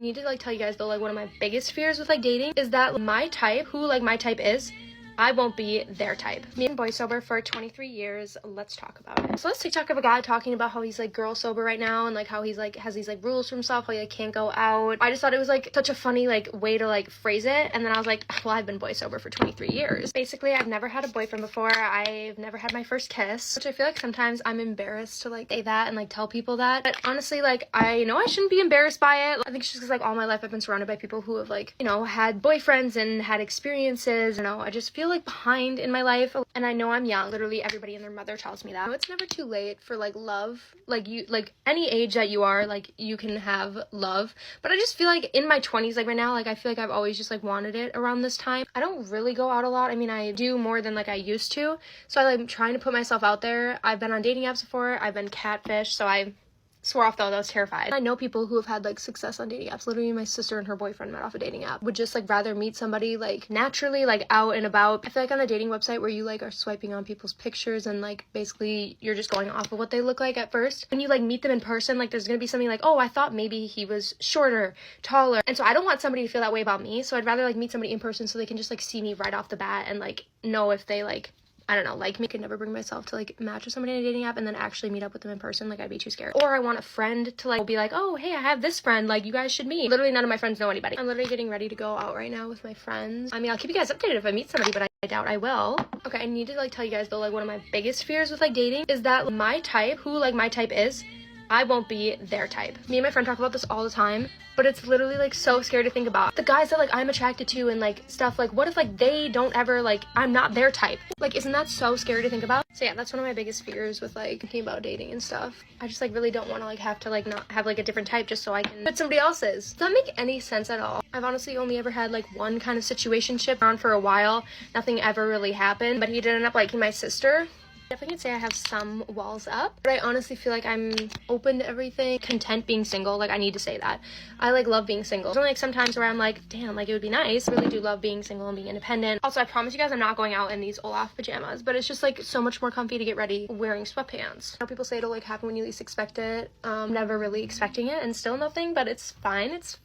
I need to like tell you guys though, like one of my biggest fears with like dating is that my type, who like my type is, I won't be their type. Me and boy sober for 23 years. Let's talk about it. So this TikTok of a guy talking about how he's like girl sober right now and like how he's like has these like rules for himself, how he like can't go out. I just thought it was like such a funny like way to like phrase it, and then I was like, well, I've been boy sober for 23 years. Basically, I've never had a boyfriend before. I've never had my first kiss, which I feel like sometimes I'm embarrassed to like say that and like tell people that. But honestly, like I know I shouldn't be embarrassed by it. I think it's just because like all my life I've been surrounded by people who have like, you know, had boyfriends and had experiences. You know, I just feel like behind in my life, and I know I'm young. Literally everybody and their mother tells me that. It's never too late for like love. Like you, like any age that you are, like you can have love. But I just feel like in my 20s, like right now, like I feel like I've always just like wanted it around this time. I don't really go out a lot. I mean, I do more than like I used to. So I'm trying to put myself out there. I've been on dating apps before. I've been catfished. So I swore off though, I was terrified. I know people who have had like success on dating apps. Literally my sister and her boyfriend met off a dating app. Would just like rather meet somebody like naturally, like out and about. I feel like on a dating website where you like are swiping on people's pictures and like basically you're just going off of what they look like at first. When you like meet them in person, like there's gonna be something like, oh, I thought maybe he was shorter, taller. And so I don't want somebody to feel that way about me. So I'd rather like meet somebody in person so they can just like see me right off the bat and like know if they like, I don't know, like me. I could never bring myself to like match with somebody in a dating app and then actually meet up with them in person. Like I'd be too scared. Or I want a friend to like be like, oh, hey, I have this friend, like you guys should meet. Literally none of my friends know anybody. I'm literally getting ready to go out right now with my friends. I mean, I'll keep you guys updated if I meet somebody, but I doubt I will. Okay, I need to like tell you guys though, like one of my biggest fears with like dating is that my type, who like my type is, I won't be their type. Me and my friend talk about this all the time, but it's literally like so scary to think about. The guys that like I'm attracted to and like stuff, like what if like they don't ever, like I'm not their type? Like isn't that so scary to think about? So yeah, that's one of my biggest fears with like thinking about dating and stuff. I just like really don't want to like have to like not have like a different type just so I can fit somebody else's. Does that make any sense at all? I've honestly only ever had like one kind of situationship on for a while. Nothing ever really happened, but he did end up liking my sister. Definitely can say I have some walls up, but I honestly feel like I'm open to everything, content being single. Like I need to say that I like love being single. There's only like sometimes where I'm like, damn, like it would be nice. I really do love being single and being independent. Also, I promise you guys I'm not going out in these Olaf pajamas, but it's just like so much more comfy to get ready wearing sweatpants. I know people say it'll like happen when you least expect it. Never really expecting it and still nothing, but it's fine. It's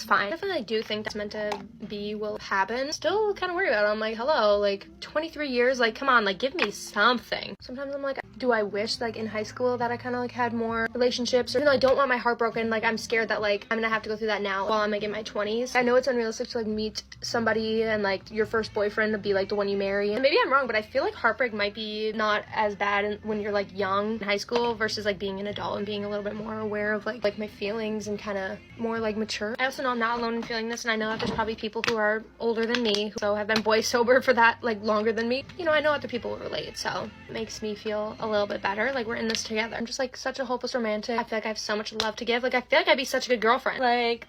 fine. Definitely do think that's meant to be will happen. Still kind of worried about it. I'm like, hello, like 23 years, like come on, like give me something. Sometimes I'm like, do I wish like in high school that I kind of like had more relationships? Or even though I don't want my heart broken, like I'm scared that like I'm gonna have to go through that now while I'm like in my 20s. I know it's unrealistic to like meet somebody and like your first boyfriend to be like the one you marry. And maybe I'm wrong, but I feel like heartbreak might be not as bad when you're like young in high school versus like being an adult and being a little bit more aware of like my feelings and kind of more like mature. I also know I'm not alone in feeling this, and I know that there's probably people who are older than me who have been boy sober for that like longer than me. You know, I know other people will relate, so it makes me feel a little bit better. Like we're in this together. I'm just like such a hopeless romantic. I feel like I have so much love to give. Like I feel like I'd be such a good girlfriend. Like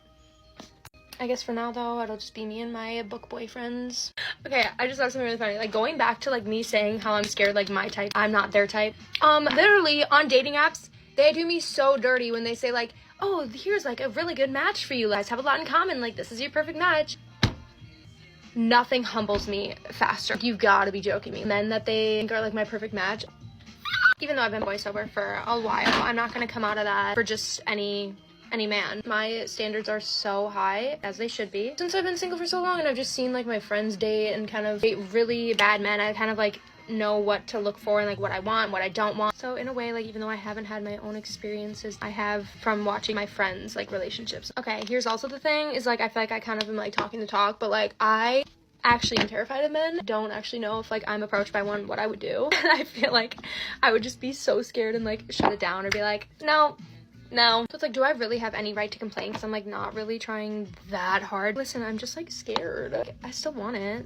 I guess for now though, it'll just be me and my book boyfriends. Okay, I just thought something really funny. Like going back to like me saying how I'm scared like my type, I'm not their type. Literally on dating apps, they do me so dirty when they say like, oh, here's like a really good match for you. You guys have a lot in common. Like this is your perfect match. Nothing humbles me faster. You've got to be joking me. Men that they think are like my perfect match. Even though I've been boy sober for a while, I'm not gonna come out of that for just any man. My standards are so high, as they should be. Since I've been single for so long and I've just seen like my friends date and kind of date really bad men, I kind of like know what to look for and like what I want, what I don't want. So in a way, like even though I haven't had my own experiences, I have from watching my friends like relationships. Okay, here's also the thing is like I feel like I kind of am like talking the talk, but like I actually am terrified of men. Don't actually know if like I'm approached by one what I would do. I feel like I would just be so scared and like shut it down or be like, no. So it's like, do I really have any right to complain? Because I'm like not really trying that hard. Listen, I'm just like scared. Like, I still want it,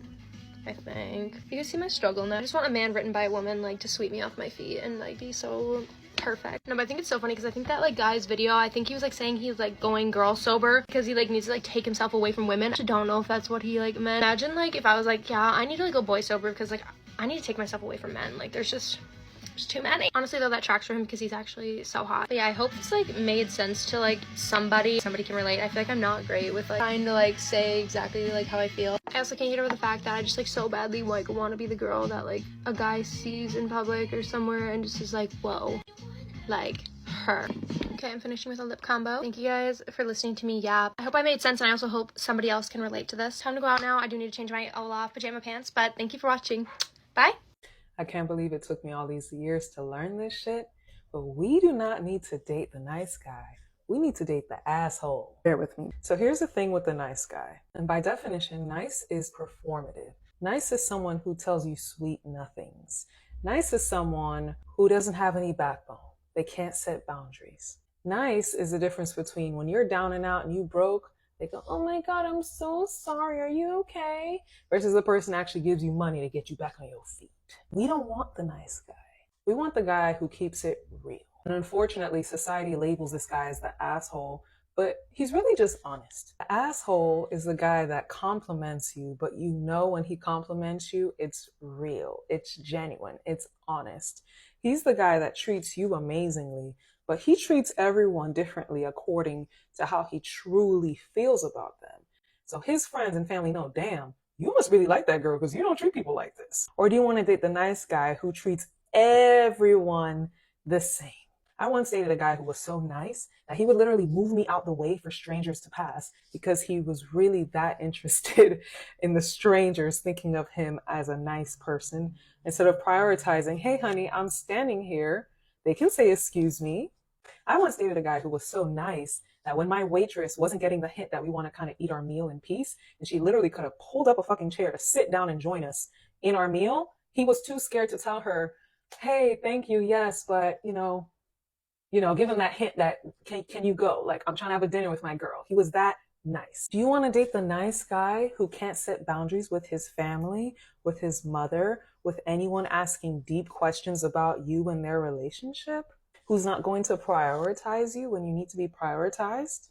I think. You can see my struggle now. I just want a man written by a woman like to sweep me off my feet and like be so perfect. No, but I think it's so funny because I think that like guy's video, I think he was like saying he was like going girl sober because he like needs to like take himself away from women. I don't know if that's what he like meant. Imagine like if I was like, yeah, I need to like go boy sober because like I need to take myself away from men. Like there's too many. Honestly though, that tracks for him because he's actually so hot. But yeah, I hope this like made sense to like somebody can relate. I feel like I'm not great with like trying to like say exactly like how I feel. I also can't get over the fact that I just like so badly like want to be the girl that like a guy sees in public or somewhere and just is like, whoa, like her. Okay, I'm finishing with a lip combo. Thank you guys for listening to me yap. I hope I made sense, and I also hope somebody else can relate to this. Time to go out now. I do need to change my Olaf pajama pants, but thank you for watching. Bye. I can't believe it took me all these years to learn this shit, but we do not need to date the nice guy. We need to date the asshole. Bear with me. So here's the thing with the nice guy. And by definition, nice is performative. Nice is someone who tells you sweet nothings. Nice is someone who doesn't have any backbone. They can't set boundaries. Nice is the difference between when you're down and out and you broke, they go, oh my God, I'm so sorry. Are you okay? Versus the person actually gives you money to get you back on your feet. We don't want the nice guy. We want the guy who keeps it real. And unfortunately, society labels this guy as the asshole, but he's really just honest. The asshole is the guy that compliments you, but you know when he compliments you, it's real, it's genuine, it's honest. He's the guy that treats you amazingly, but he treats everyone differently according to how he truly feels about them. So his friends and family know, damn, you must really like that girl because you don't treat people like this. Or do you want to date the nice guy who treats everyone the same? I once dated a guy who was so nice that he would literally move me out the way for strangers to pass because he was really that interested in the strangers thinking of him as a nice person instead of prioritizing, hey, honey, I'm standing here. They can say, excuse me. I once dated a guy who was so nice that when my waitress wasn't getting the hint that we want to kind of eat our meal in peace, and she literally could have pulled up a fucking chair to sit down and join us in our meal, he was too scared to tell her, hey, thank you, yes, but give him that hint that, can you go? Like, I'm trying to have a dinner with my girl. He was that nice. Do you want to date the nice guy who can't set boundaries with his family, with his mother, with anyone asking deep questions about you and their relationship? Who's not going to prioritize you when you need to be prioritized?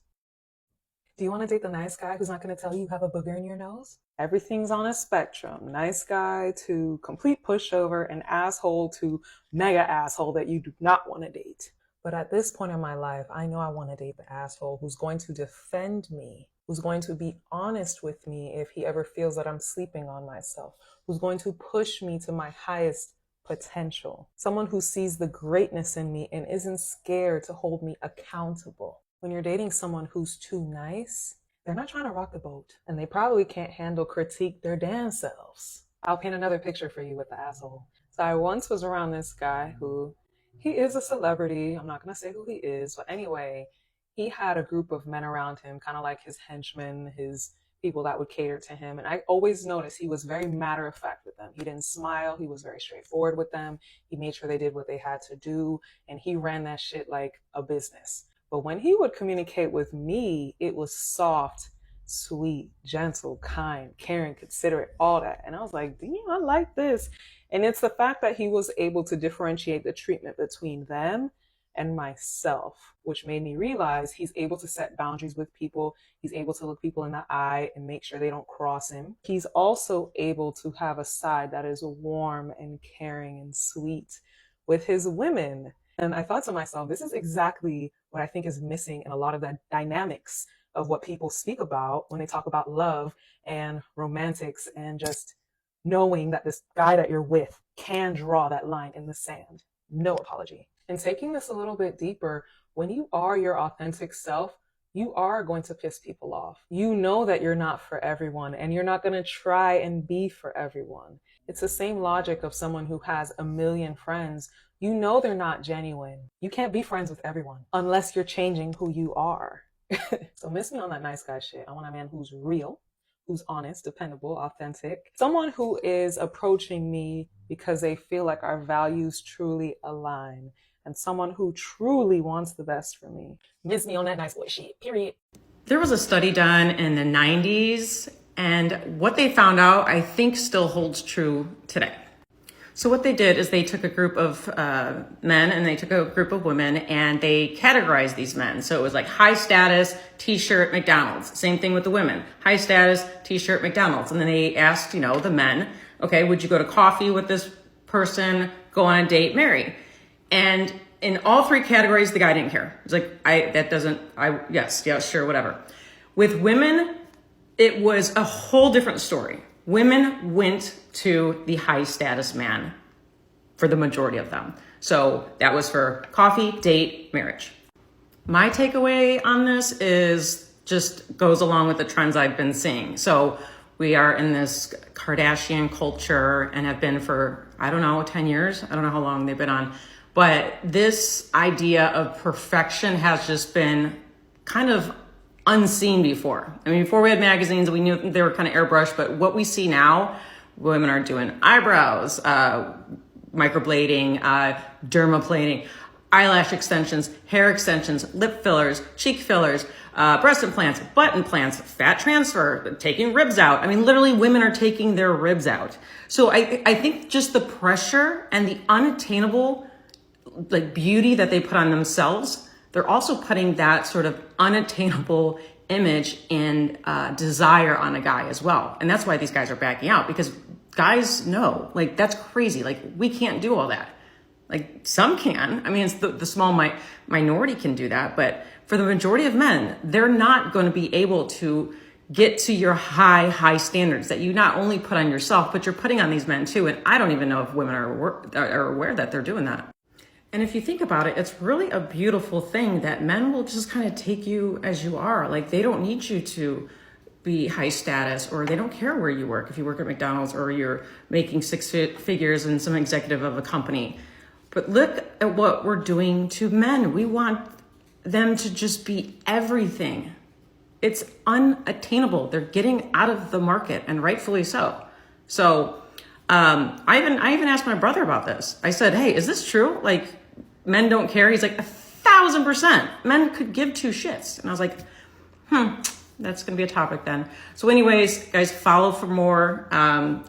Do you want to date the nice guy who's not going to tell you you have a booger in your nose? Everything's on a spectrum. Nice guy to complete pushover and asshole to mega asshole that you do not want to date. But at this point in my life, I know I want to date the asshole who's going to defend me, who's going to be honest with me if he ever feels that I'm sleeping on myself, who's going to push me to my highest potential. Someone who sees the greatness in me and isn't scared to hold me accountable. When you're dating someone who's too nice, they're not trying to rock the boat, and they probably can't handle critique their damn selves. I'll paint another picture for you with the asshole. So I once was around this guy who, he is a celebrity. I'm not going to say who he is, but anyway, he had a group of men around him, kind of like his henchmen, his people that would cater to him. And I always noticed he was very matter of fact with them. He didn't smile. He was very straightforward with them. He made sure they did what they had to do. And he ran that shit like a business. But when he would communicate with me, it was soft, sweet, gentle, kind, caring, considerate, all that. And I was like, damn, I like this. And it's the fact that he was able to differentiate the treatment between them and myself, which made me realize he's able to set boundaries with people. He's able to look people in the eye and make sure they don't cross him. He's also able to have a side that is warm and caring and sweet with his women. And I thought to myself, this is exactly what I think is missing in a lot of the dynamics of what people speak about when they talk about love and romantics and just knowing that this guy that you're with can draw that line in the sand. No apology. And taking this a little bit deeper, when you are your authentic self, you are going to piss people off. You know that you're not for everyone, and you're not going to try and be for everyone. It's the same logic of someone who has a million friends. You know they're not genuine. You can't be friends with everyone unless you're changing who you are. So miss me on that nice guy shit. I want a man who's real, who's honest, dependable, authentic. Someone who is approaching me because they feel like our values truly align. And someone who truly wants the best for me. Miss me on that nice boy shit, period. There was a study done in the 90s, and what they found out, I think, still holds true today. So what they did is they took a group of men and they took a group of women and they categorized these men. So it was like high status, t-shirt, McDonald's. Same thing with the women. High status, t-shirt, McDonald's. And then they asked, the men, okay, would you go to coffee with this person, go on a date, marry? And in all three categories, the guy didn't care. It's like, yes, sure, whatever. With women, it was a whole different story. Women went to the high status man for the majority of them. So that was for coffee, date, marriage. My takeaway on this is just goes along with the trends I've been seeing. So we are in this Kardashian culture and have been for, I don't know, 10 years. I don't know how long they've been on. But this idea of perfection has just been kind of unseen before. I mean, before we had magazines, we knew they were kind of airbrushed, but what we see now, women are doing eyebrows, microblading, dermaplaning, eyelash extensions, hair extensions, lip fillers, cheek fillers, breast implants, butt implants, fat transfer, taking ribs out. I mean, literally women are taking their ribs out. So I think just the pressure and the unattainable like beauty that they put on themselves, they're also putting that sort of unattainable image and desire on a guy as well. And that's why these guys are backing out, because guys know, like, that's crazy. Like, we can't do all that. Like, some can. I mean, it's the small minority can do that. But for the majority of men, they're not going to be able to get to your high standards that you not only put on yourself, but you're putting on these men too. And I don't even know if women are aware that they're doing that. And if you think about it, it's really a beautiful thing that men will just kind of take you as you are. Like, they don't need you to be high status, or they don't care where you work. If you work at McDonald's or you're making six figures and some executive of a company. But look at what we're doing to men. We want them to just be everything. It's unattainable. They're getting out of the market, and rightfully so. So I even asked my brother about this. I said, hey, is this true? Like, men don't care? He's like, 1,000%. Men could give two shits. And I was like, that's going to be a topic then. So anyways, guys, follow for more.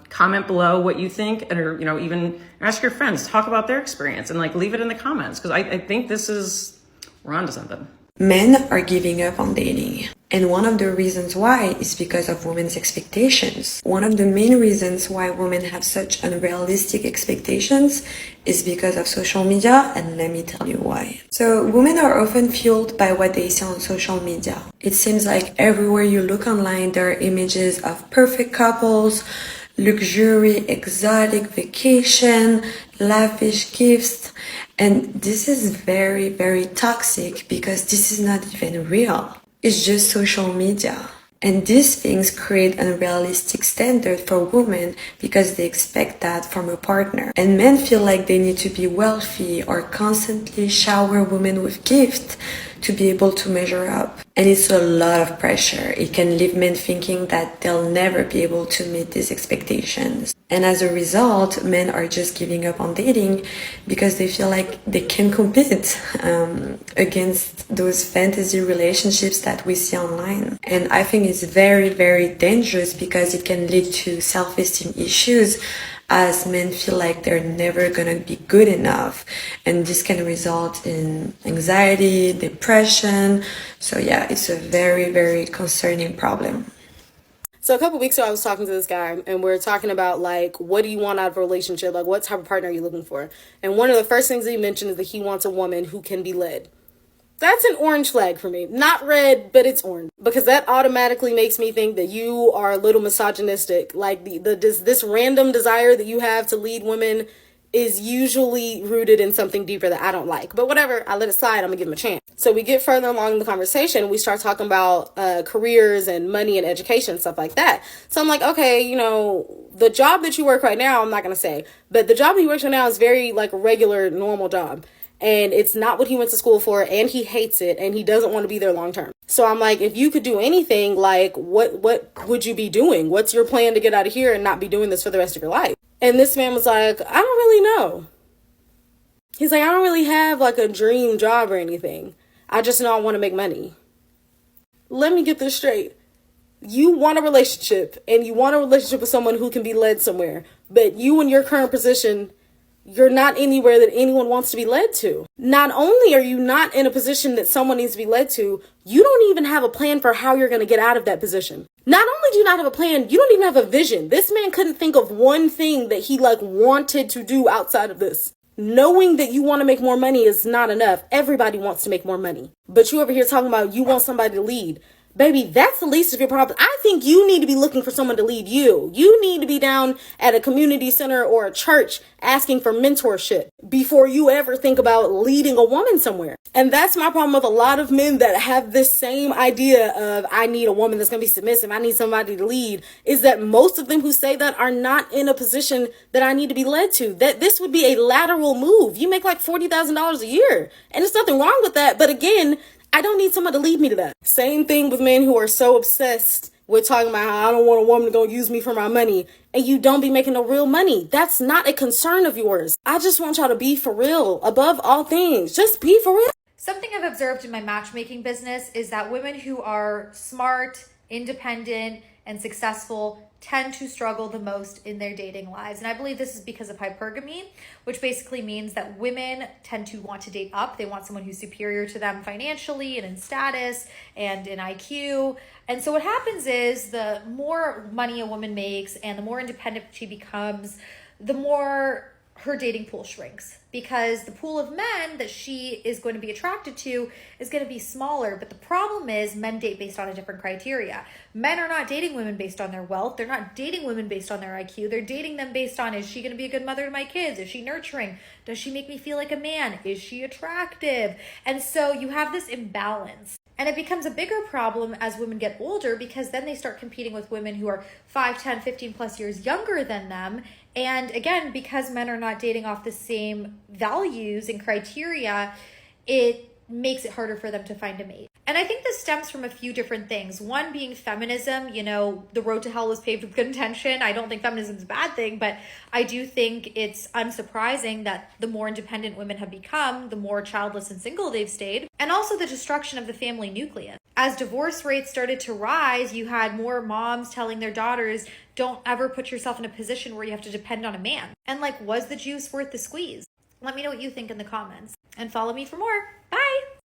Comment below what you think, or, you know, even ask your friends, talk about their experience, and like leave it in the comments, because I think we're onto something. Men are giving up on dating. And one of the reasons why is because of women's expectations. One of the main reasons why women have such unrealistic expectations is because of social media, and let me tell you why. So women are often fueled by what they see on social media. It seems like everywhere you look online, there are images of perfect couples, luxury, exotic vacation, lavish gifts. And this is very, very toxic, because this is not even real. It's just social media. And these things create unrealistic standards for women because they expect that from a partner. And men feel like they need to be wealthy or constantly shower women with gifts to be able to measure up. And it's a lot of pressure. It can leave men thinking that they'll never be able to meet these expectations. And as a result, men are just giving up on dating because they feel like they can compete against those fantasy relationships that we see online. And I think it's very, very dangerous, because it can lead to self-esteem issues, as men feel like they're never gonna be good enough. And this can result in anxiety, depression. So yeah, it's a very, very concerning problem. So a couple weeks ago, I was talking to this guy, and we're talking about, like, what do you want out of a relationship? Like, what type of partner are you looking for? And one of the first things that he mentioned is that he wants a woman who can be led. That's an orange flag for me. Not red, but it's orange. Because that automatically makes me think that you are a little misogynistic. Like, this random desire that you have to lead women is usually rooted in something deeper that I don't like. But whatever, I let it slide. I'm gonna give him a chance. So we get further along in the conversation. We start talking about careers and money and education, stuff like that. So I'm like, okay, you know, the job that you work right now, I'm not gonna say, but the job he works right now is very like a regular, normal job. And it's not what he went to school for, and he hates it, and he doesn't want to be there long term. So I'm like, if you could do anything, like, what would you be doing? What's your plan to get out of here and not be doing this for the rest of your life? And this man was like, I don't really know. He's like, I don't really have like a dream job or anything. I just know I want to make money. Let me get this straight. You want a relationship, and you want a relationship with someone who can be led somewhere, but you in your current position, you're not anywhere that anyone wants to be led to. Not only are you not in a position that someone needs to be led to, you don't even have a plan for how you're going to get out of that position. Not only do you not have a plan, you don't even have a vision. This man couldn't think of one thing that he like wanted to do outside of this. Knowing that you want to make more money is not enough. Everybody wants to make more money. But you over here talking about you want somebody to lead. baby, that's the least of your problems. I think you need to be looking for someone to lead you. You need to be down at a community center or a church asking for mentorship before you ever think about leading a woman somewhere. And that's my problem with a lot of men that have this same idea of, I need a woman that's going to be submissive, I need somebody to lead, is that most of them who say that are not in a position that I need to be led to. That this would be a lateral move. You make like $40,000 a year, and there's nothing wrong with that. But again, I don't need someone to lead me to that. Same thing with men who are so obsessed with talking about how I don't want a woman to go use me for my money, and you don't be making no real money. That's not a concern of yours. I just want y'all to be for real. Above all things, just be for real. Something I've observed in my matchmaking business is that women who are smart, independent, and successful tend to struggle the most in their dating lives. And I believe this is because of hypergamy, which basically means that women tend to want to date up. They want someone who's superior to them financially and in status and in IQ. And so what happens is the more money a woman makes and the more independent she becomes, the more her dating pool shrinks, because the pool of men that she is going to be attracted to is going to be smaller. But the problem is men date based on a different criteria. Men are not dating women based on their wealth. They're not dating women based on their IQ. They're dating them based on, is she going to be a good mother to my kids? Is she nurturing? Does she make me feel like a man? Is she attractive? And so you have this imbalance. And it becomes a bigger problem as women get older, because then they start competing with women who are 5, 10, 15 plus years younger than them. And again, because men are not dating off the same values and criteria, it makes it harder for them to find a mate. And I think this stems from a few different things. One being feminism. You know, the road to hell was paved with good intention. I don't think feminism is a bad thing, but I do think it's unsurprising that the more independent women have become, the more childless and single they've stayed. And also the destruction of the family nucleus. As divorce rates started to rise, you had more moms telling their daughters, don't ever put yourself in a position where you have to depend on a man. And like, was the juice worth the squeeze? Let me know what you think in the comments, and follow me for more.